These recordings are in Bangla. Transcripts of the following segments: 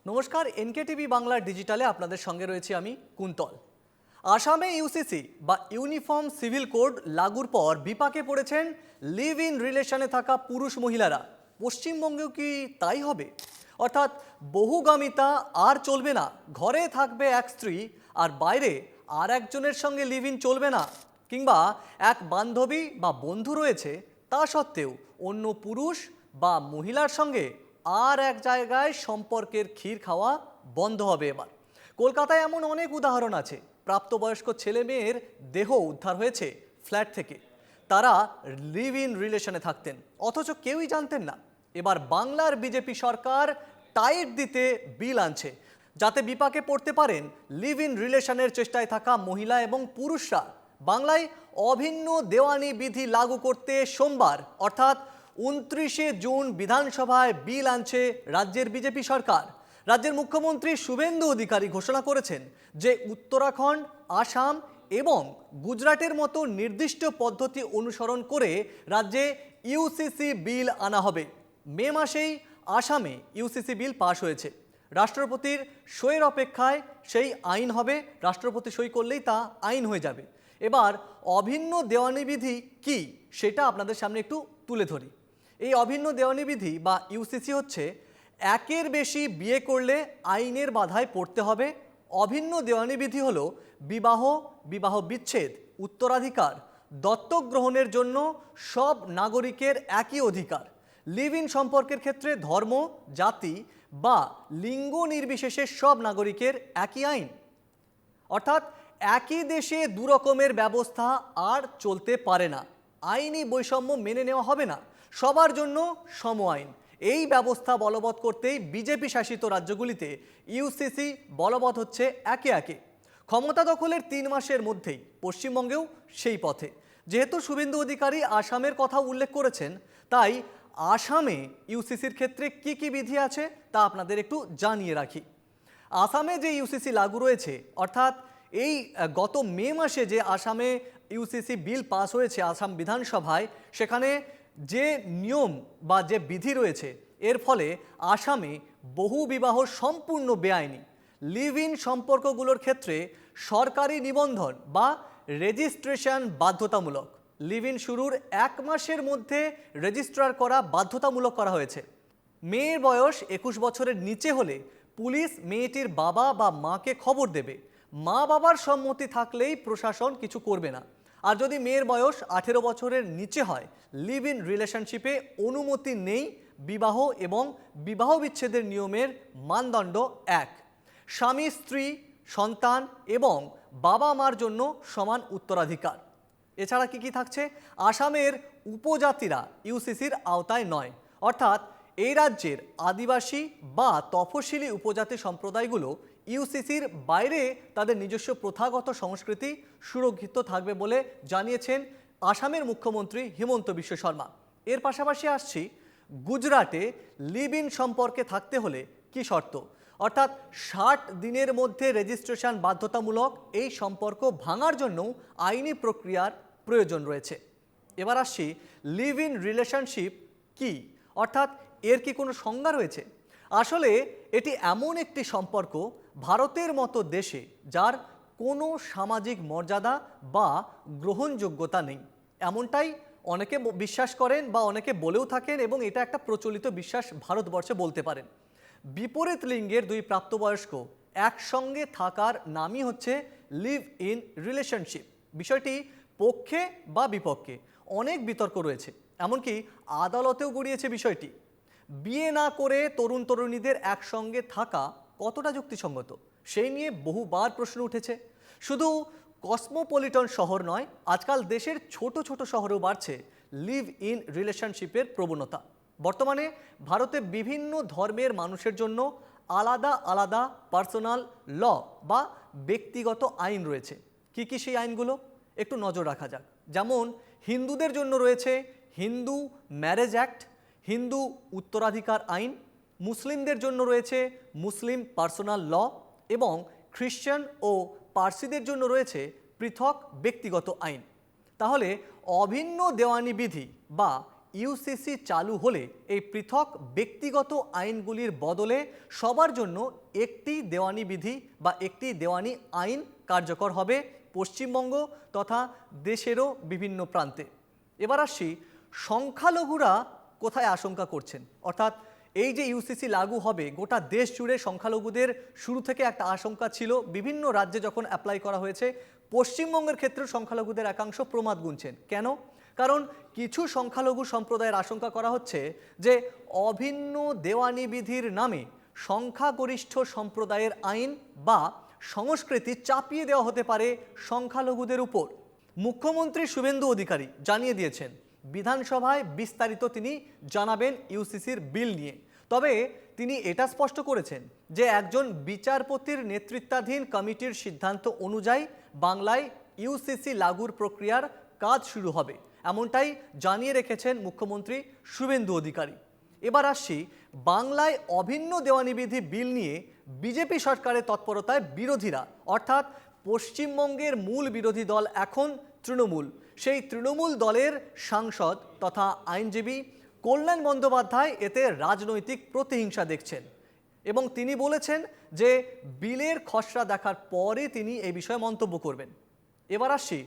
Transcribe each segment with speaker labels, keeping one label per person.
Speaker 1: নমস্কার, এনকেটিভি বাংলা ডিজিটালে আপনাদের সঙ্গে রয়েছি আমি কুন্তল। আসামে ইউসিসি বা ইউনিফর্ম সিভিল কোড লাগুর পর বিপাকে পড়েছেন লিভ ইন রিলেশনে থাকা পুরুষ মহিলারা। পশ্চিমবঙ্গেও কি তাই হবে? অর্থাৎ বহুগামিতা আর চলবে না, ঘরে থাকবে এক স্ত্রী আর বাইরে আর একজনের সঙ্গে লিভ ইন চলবে না। কিংবা এক বান্ধবী বা বন্ধু রয়েছে, তা সত্ত্বেও অন্য পুরুষ বা মহিলার সঙ্গে আর এক জায়গায় সম্পর্কের ক্ষীর খাওয়া বন্ধ হবে এবার। কলকাতায় এমন অনেক উদাহরণ আছে। প্রাপ্তবয়স্ক ছেলে মেয়ের দেহ উদ্ধার হয়েছে ফ্ল্যাট থেকে, তারা লিভ ইন রিলেশনে থাকতেন, অথচ কেউই জানতেন না। এবার বাংলার বিজেপি সরকার টাইট দিতে বিল আনছে, যাতে বিপাকে পড়তে পারেন লিভ ইন রিলেশনের চেষ্টায় থাকা মহিলা এবং পুরুষরা। বাংলায় অভিন্ন দেওয়ানি বিধি লাগু করতে সোমবার অর্থাৎ 29শে জুন বিধানসভায় বিল আনছে রাজ্যের বিজেপি সরকার। রাজ্যের মুখ্যমন্ত্রী শুভেন্দু অধিকারী ঘোষণা করেছেন যে উত্তরাখণ্ড, আসাম এবং গুজরাটের মতো নির্দিষ্ট পদ্ধতি অনুসরণ করে রাজ্যে ইউসিসি বিল আনা হবে। মে মাসেই আসামে ইউসিসি বিল পাশ হয়েছে। রাষ্ট্রপতির সইয়ের অপেক্ষায় সেই আইন হবে, রাষ্ট্রপতি সই করলেই তা আইন হয়ে যাবে। এবার অভিন্ন দেওয়ানি বিধি কি সেটা আপনাদের সামনে একটু তুলে ধরি। এই অভিন্ন দেওয়ানি বিধি বা ইউসিসি হচ্ছে একের বেশি বিয়ে করলে আইনের বাধায় পড়তে হবে। অভিন্ন দেওয়ানি বিধি হলো বিবাহ, বিবাহ বিচ্ছেদ, উত্তরাধিকার, দত্তক গ্রহণের জন্য সব নাগরিকের একই অধিকার। লিভ ইন সম্পর্কের ক্ষেত্রে ধর্ম, জাতি বা লিঙ্গ নির্বিশেষে সব নাগরিকের একই আইন। অর্থাৎ একই দেশে দু রকমের ব্যবস্থা আর চলতে পারে না। আইনি বৈষম্য মেনে নেওয়া হবে না, সবার জন্য সম আইন। এই ব্যবস্থা বলবৎ করতেই বিজেপি শাসিত রাজ্যগুলিতে ইউসিসি বলবৎ হচ্ছে একে একে। ক্ষমতা দখলের 3 মাসের মধ্যেই পশ্চিমবঙ্গেও সেই পথে। যেহেতু শুভেন্দু অধিকারী আসামের কথা উল্লেখ করেছেন, তাই আসামে ইউসিসির ক্ষেত্রে কি কি বিধি আছে তা আপনাদের একটু জানিয়ে রাখি। আসামে যে ইউসিসি লাগু রয়েছে, অর্থাৎ এই গত মে মাসে যে আসামে ইউসিসি বিল পাস হয়েছে আসাম বিধানসভায়, সেখানে যে নিয়ম বা যে বিধি রয়েছে, এর ফলে আসামে বহু বিবাহ সম্পূর্ণ বেআইনি। লিভ ইন সম্পর্কগুলোর ক্ষেত্রে সরকারি নিবন্ধন বা রেজিস্ট্রেশন বাধ্যতামূলক। লিভ ইন শুরুর 1 মাসের মধ্যে রেজিস্ট্রার করা বাধ্যতামূলক করা হয়েছে। মেয়ের বয়স 21 বছরের নিচে হলে পুলিশ মেয়েটির বাবা বা মাকে খবর দেবে। মা বাবার সম্মতি থাকলেই প্রশাসন কিছু করবে না। আর যদি মেয়ের বয়স 18 বছরের নিচে হয়, লিভ ইন রিলেশনশিপে অনুমতি নেই। বিবাহ এবং বিবাহ বিচ্ছেদের নিয়মের মানদণ্ড এক। স্বামী, স্ত্রী, সন্তান এবং বাবা মার জন্য সমান উত্তরাধিকার। এছাড়া কি কি থাকছে? আসামের উপজাতিরা ইউসিসির আওতায় নয়, অর্থাৎ এই রাজ্যের আদিবাসী বা তফসিলি উপজাতি সম্প্রদায়গুলো ইউসিসির বাইরে তাদের নিজস্ব প্রথাগত সংস্কৃতি সুরক্ষিত থাকবে বলে জানিয়েছেন আসামের মুখ্যমন্ত্রী হিমন্ত বিশ্ব শর্মা। এর পাশাপাশি আসছি গুজরাটে লিভ ইন সম্পর্কে থাকতে হলে কি শর্ত, অর্থাৎ 60 দিনের মধ্যে রেজিস্ট্রেশন বাধ্যতামূলক। এই সম্পর্ক ভাঙার জন্য আইনি প্রক্রিয়ার প্রয়োজন রয়েছে। এবার আসছি লিভ ইন রিলেশনশিপ কি, অর্থাৎ এর কি কোনো সংজ্ঞা রয়েছে? আসলে এটি এমন একটি সম্পর্ক ভারতের মতো দেশে যার কোনো সামাজিক মর্যাদা বা গ্রহণযোগ্যতা নেই, এমনটাই অনেকে বিশ্বাস করেন বা অনেকে বলেও থাকেন, এবং এটা একটা প্রচলিত বিশ্বাস ভারতবর্ষে বলতে পারেন। বিপরীত লিঙ্গের 2 প্রাপ্তবয়স্ক একসঙ্গে থাকার নামই হচ্ছে লিভ ইন রিলেশনশিপ। বিষয়টি পক্ষে বা বিপক্ষে অনেক বিতর্ক রয়েছে, এমনকি আদালতেও গড়িয়েছে বিষয়টি। বিয়ে না করে তরুণ তরুণীদের একসঙ্গে থাকা কতটা যুক্তিসঙ্গত, সেই নিয়ে বহুবার প্রশ্ন উঠেছে। শুধু কসমোপলিটন শহর নয়, আজকাল দেশের ছোট ছোট শহরেও বাড়ছে লিভ ইন রিলেশনশিপের প্রবণতা। বর্তমানে ভারতে বিভিন্ন ধর্মের মানুষের জন্য আলাদা আলাদা পার্সোনাল ল বা ব্যক্তিগত আইন রয়েছে। কি কি সেই আইনগুলো একটু নজর রাখা যাক। যেমন হিন্দুদের জন্য রয়েছে হিন্দু ম্যারেজ অ্যাক্ট, হিন্দু উত্তরাধিকার আইন। মুসলিমদের জন্য রয়েছে মুসলিম পার্সোনাল ল, এবং খ্রিশ্চান ও পার্সিদের জন্য রয়েছে পৃথক ব্যক্তিগত আইন। তাহলে অভিন্ন দেওয়ানি বিধি বা ইউসিসি চালু হলে এই পৃথক ব্যক্তিগত আইনগুলির বদলে সবার জন্য একটি দেওয়ানি বিধি বা একটি দেওয়ানি আইন কার্যকর হবে পশ্চিমবঙ্গ তথা দেশেরও বিভিন্ন প্রান্তে। এবার আসছি সংখ্যালঘুরা কোথায় আশঙ্কা করছেন, অর্থাৎ এই যে ইউসিসি লাগু হবে গোটা দেশ জুড়ে সংখ্যালঘুদের শুরু থেকে একটা আশঙ্কা ছিল, বিভিন্ন রাজ্যে যখন অ্যাপ্লাই করা হয়েছে পশ্চিমবঙ্গের ক্ষেত্রে সংখ্যালঘুদের একাংশ প্রমাদ গুনছেন। কেন? কারণ কিছু সংখ্যালঘু সম্প্রদায়ের আশঙ্কা করা হচ্ছে যে অভিন্ন দেওয়ানি বিধির নামে সংখ্যাগরিষ্ঠ সম্প্রদায়ের আইন বা সংস্কৃতি চাপিয়ে দেওয়া হতে পারে সংখ্যালঘুদের উপর। মুখ্যমন্ত্রী শুভেন্দু অধিকারী জানিয়ে দিয়েছেন বিধানসভায় বিস্তারিত তিনি জানাবেন ইউসিসির বিল নিয়ে। তবে তিনি এটা স্পষ্ট করেছেন যে একজন বিচারপতির নেতৃত্বাধীন কমিটির সিদ্ধান্ত অনুযায়ী বাংলায় ইউসিসি লাগুর প্রক্রিয়ার কাজ শুরু হবে, এমনটাই জানিয়ে রেখেছেন মুখ্যমন্ত্রী শুভেন্দু অধিকারী। এবার আসছি বাংলায় অভিন্ন দেওয়ানি বিধি বিল নিয়ে বিজেপি সরকারের তৎপরতায় বিরোধীরা, অর্থাৎ পশ্চিমবঙ্গের মূল বিরোধী দল এখন তৃণমূল, সেই তৃণমূল দলের সাংসদ তথা আইনজীবী কল্যাণ বন্দ্যোপাধ্যায় এতে রাজনৈতিক প্রতিহিংসা দেখছেন এবং তিনি বলেছেন যে বিলের খসড়া দেখার পরে তিনি এই বিষয়ে মন্তব্য করবেন। এবার আসছি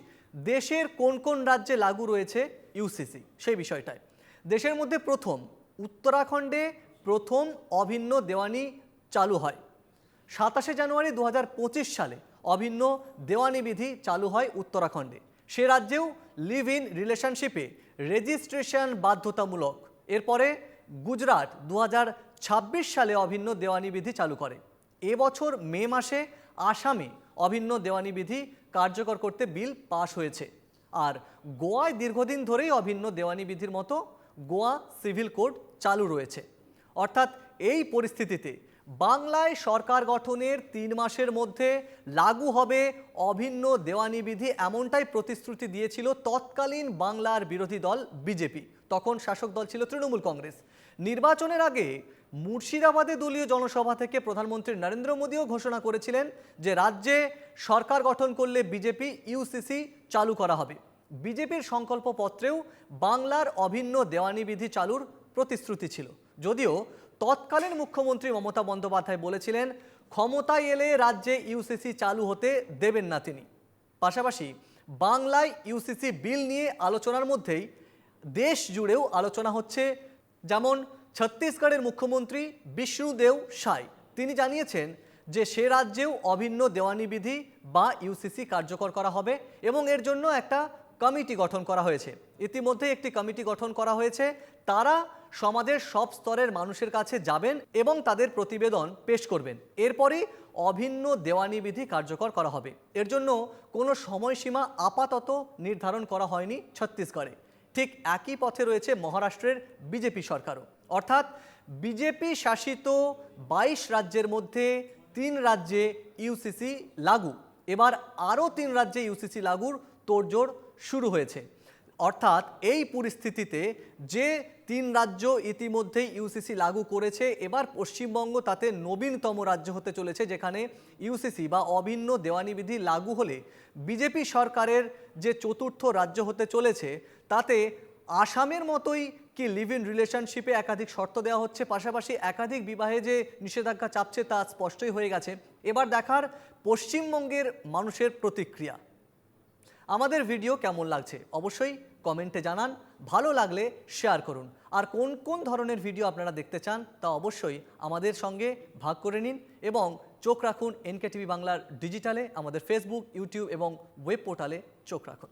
Speaker 1: দেশের কোন কোন রাজ্যে লাগু রয়েছে ইউসিসি সেই বিষয়টায়। দেশের মধ্যে প্রথম উত্তরাখণ্ডে প্রথম অভিন্ন দেওয়ানি চালু হয়। 27শে জানুয়ারি 2025 সালে অভিন্ন দেওয়ানি বিধি চালু হয় উত্তরাখণ্ডে। সে রাজ্যেও লিভ ইন রিলেশনশিপে রেজিস্ট্রেশন বাধ্যতামূলক। এরপরে গুজরাট 2026 সালে অভিন্ন দেওয়ানি বিধি চালু করে। এবছর মে মাসে আসামে অভিন্ন দেওয়ানি বিধি কার্যকর করতে বিল পাশ হয়েছে। আর গোয়ায় দীর্ঘদিন ধরেই অভিন্ন দেওয়ানি বিধির মতো গোয়া সিভিল কোড চালু রয়েছে। অর্থাৎ এই পরিস্থিতিতে বাংলায় সরকার গঠনের 3 মাসের মধ্যে লাগু হবে অভিন্ন দেওয়ানি বিধি, এমনটাই প্রতিশ্রুতি দিয়েছিল তৎকালীন বাংলার বিরোধী দল বিজেপি। তখন শাসক দল ছিল তৃণমূল কংগ্রেস। নির্বাচনের আগে মুর্শিদাবাদে দলীয় জনসভা থেকে প্রধানমন্ত্রী নরেন্দ্র মোদীও ঘোষণা করেছিলেন যে রাজ্যে সরকার গঠন করলে বিজেপি ইউসিসি চালু করা হবে। বিজেপির সংকল্পপত্রেও বাংলার অভিন্ন দেওয়ানি বিধি চালুর প্রতিশ্রুতি ছিল, যদিও তৎকালীন মুখ্যমন্ত্রী মমতা বন্দ্যোপাধ্যায় বলেছিলেন ক্ষমতায় এলে রাজ্যে ইউসিসি চালু হতে দেবেন না তিনি। পাশাপাশি বাংলায় ইউসিসি বিল নিয়ে আলোচনার মধ্যেই দেশ জুড়েও আলোচনা হচ্ছে। যেমন ছত্তিশগড়ের মুখ্যমন্ত্রী বিষ্ণুদেব সাই তিনি জানিয়েছেন যে সে রাজ্যেও অভিন্ন দেওয়ানি বিধি বা ইউসিসি কার্যকর করা হবে এবং এর জন্য একটা কমিটি গঠন করা হয়েছে। ইতিমধ্যে একটি কমিটি গঠন করা হয়েছে, তারা সমাজের সব স্তরের মানুষের কাছে যাবেন এবং তাদের প্রতিবেদন পেশ করবেন। এরপরই অভিন্ন দেওয়ানি বিধি কার্যকর করা হবে। এর জন্য কোনো সময়সীমা আপাতত নির্ধারণ করা হয়নি ছত্তিশগড়ে। ঠিক একই পথে রয়েছে মহারাষ্ট্রের বিজেপি সরকারও। অর্থাৎ বিজেপি শাসিত 22 রাজ্যের মধ্যে 3 রাজ্যে ইউসিসি লাগু। এবার আরও 3 রাজ্যে ইউসিসি লাগুর তোড়জোড় শুরু হয়েছে। অর্থাৎ এই পরিস্থিতিতে যে 3 রাজ্য ইতিমধ্যেই ইউসিসি লাগু করেছে, এবার পশ্চিমবঙ্গ তাতে নবীনতম রাজ্য হতে চলেছে যেখানে ইউসিসি বা অভিন্ন দেওয়ানি বিধি লাগু হলে বিজেপি সরকারের যে চতুর্থ রাজ্য হতে চলেছে তাতে আসামের মতোই কি লিভ ইন রিলেশনশিপে একাধিক শর্ত দেওয়া হচ্ছে, পাশাপাশি একাধিক বিবাহে যে নিষেধাজ্ঞা চাপছে তা স্পষ্টই হয়ে গেছে। এবার দেখার পশ্চিমবঙ্গের মানুষের প্রতিক্রিয়া। আমাদের ভিডিও কেমন লাগছে অবশ্যই কমেন্টে জানান, ভালো লাগলে শেয়ার করুন। আর কোন কোন ধরনের ভিডিও আপনারা দেখতে চান তা অবশ্যই আমাদের সঙ্গে ভাগ করে নিন এবং চোখ রাখুন এনকে টিভি বাংলার ডিজিটালে, আমাদের ফেসবুক, ইউটিউব এবং ওয়েব পোর্টালে চোখ রাখুন।